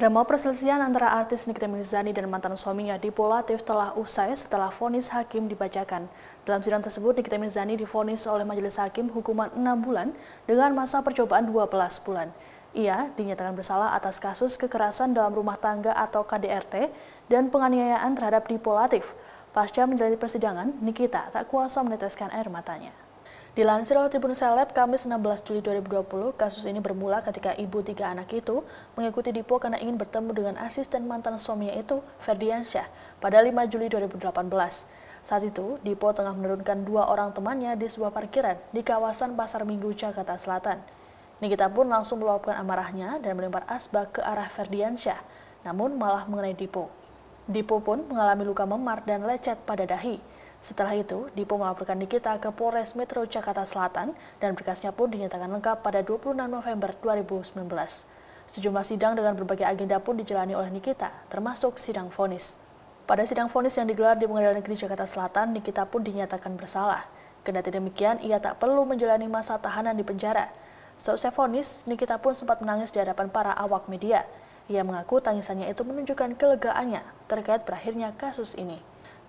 Drama perselisihan antara artis Nikita Mirzani dan mantan suaminya Dipo Latif telah usai setelah vonis hakim dibacakan. Dalam sidang tersebut, Nikita Mirzani divonis oleh majelis hakim hukuman 6 bulan dengan masa percobaan 12 bulan. Ia dinyatakan bersalah atas kasus kekerasan dalam rumah tangga atau KDRT dan penganiayaan terhadap Dipo Latif. Pasca menjalani persidangan, Nikita tak kuasa meneteskan air matanya. Dilansir oleh Tribun Seleb, Kamis 16 Juli 2020, kasus ini bermula ketika ibu 3 anak itu mengikuti Dipo karena ingin bertemu dengan asisten mantan suaminya itu, Ferdiansyah, pada 5 Juli 2018. Saat itu, Dipo tengah menurunkan 2 orang temannya di sebuah parkiran di kawasan Pasar Minggu, Jakarta Selatan. Nikita pun langsung meluapkan amarahnya dan melempar asbak ke arah Ferdiansyah, namun malah mengenai Dipo. Dipo pun mengalami luka memar dan lecet pada dahi. Setelah itu, Dipo melaporkan Nikita ke Polres Metro Jakarta Selatan dan berkasnya pun dinyatakan lengkap pada 26 November 2019. Sejumlah sidang dengan berbagai agenda pun dijalani oleh Nikita, termasuk sidang vonis. Pada sidang vonis yang digelar di Pengadilan Negeri Jakarta Selatan, Nikita pun dinyatakan bersalah. Kendati demikian, ia tak perlu menjalani masa tahanan di penjara. Seusai vonis, Nikita pun sempat menangis di hadapan para awak media. Ia mengaku tangisannya itu menunjukkan kelegaannya terkait berakhirnya kasus ini.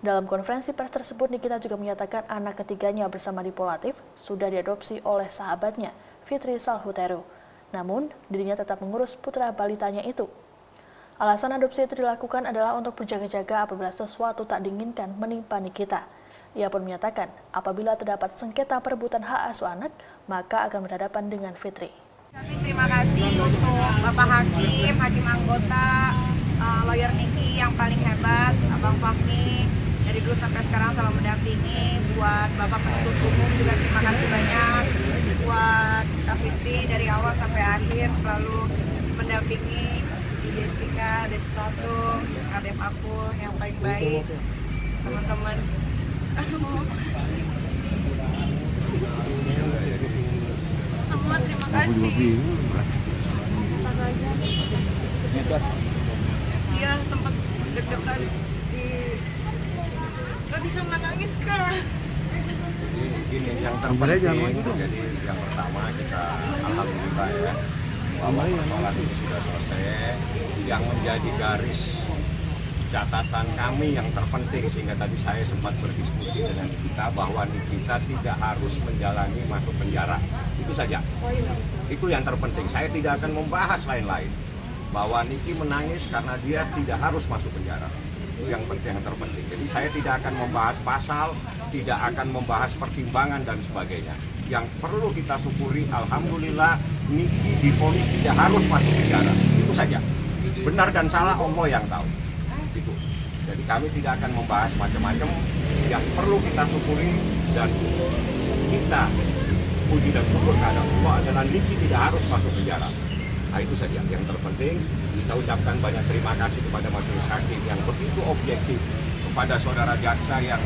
Dalam konferensi pers tersebut, Nikita juga menyatakan anak ketiganya bersama Dipo Latif sudah diadopsi oleh sahabatnya, Fitri Salhuteru. Namun, dirinya tetap mengurus putra balitanya itu. Alasan adopsi itu dilakukan adalah untuk berjaga-jaga apabila sesuatu tak diinginkan menimpa Nikita. Ia pun menyatakan, apabila terdapat sengketa perebutan hak asuh anak, maka akan berhadapan dengan Fitri. Terima kasih untuk Bapak Hakim, Hakim Anggota, lawyer Niki yang paling hebat, Abang Fahmi. Dari dulu sampai sekarang selalu mendampingi. Buat Bapak Penuntut Umum juga terima kasih banyak. Buat Kak Fitri dari awal sampai akhir selalu mendampingi. Jessica, Destato, Kadep aku yang paling baik. Teman-teman. Semua terima kasih. Iya, sempat deg-degan gak bisa menangis sekarang. Gini, yang terpenting, jadi yang pertama kita alhamdulillah ya bahwa persoalan ini sudah selesai. Yang menjadi garis catatan kami yang terpenting sehingga tadi saya sempat berdiskusi dengan kita bahwa kita tidak harus menjalani masuk penjara. Itu saja. Itu yang terpenting. Saya tidak akan membahas lain-lain. Bahwa Niki menangis karena dia tidak harus masuk penjara. Itu yang penting, yang terpenting. Jadi saya tidak akan membahas pasal, tidak akan membahas pertimbangan dan sebagainya. Yang perlu kita syukuri, alhamdulillah Niki divonis tidak harus masuk penjara. Itu saja. Benar dan salah Allah yang tahu. Itu. Jadi kami tidak akan membahas macam-macam. Yang perlu kita syukuri dan kita puji dan syukur kepada Allah adalah Niki tidak harus masuk penjara. Nah, itu saja yang terpenting. Kita ucapkan banyak terima kasih kepada majelis hakim yang begitu objektif, kepada saudara jaksa yang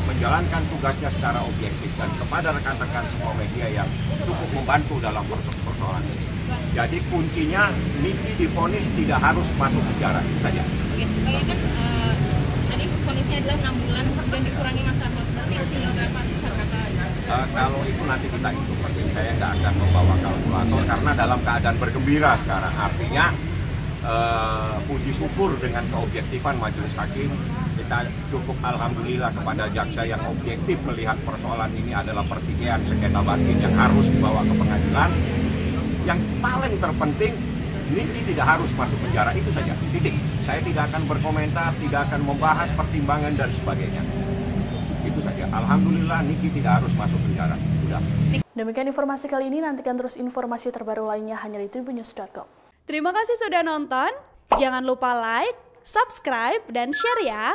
menjalankan tugasnya secara objektif, dan kepada rekan-rekan semua media yang cukup membantu dalam persoalan ini. Jadi kuncinya Niki divonis tidak harus masuk penjara, itu saja. Oke, kan tadi vonisnya adalah 6 bulan dan dikurangi masa berarti tinggal berapa sisa kata? Kalau itu nanti kita hitung, saya nggak akan membawa kalkulator karena dalam keadaan bergembira sekarang. Artinya puji syukur dengan keobjektifan majelis hakim. Kita cukup alhamdulillah kepada jaksa yang objektif melihat persoalan ini adalah pertikaian sengketa batin yang harus dibawa ke pengadilan. Yang paling terpenting, Niki tidak harus masuk penjara, itu saja, titik. Saya tidak akan berkomentar, tidak akan membahas pertimbangan dan sebagainya. Itu saja. Alhamdulillah Niki tidak harus masuk penjara. Sudah. Demikian informasi kali ini, nantikan terus informasi terbaru lainnya hanya di tribunnews.com. Terima kasih sudah nonton. Jangan lupa like, subscribe, dan share ya.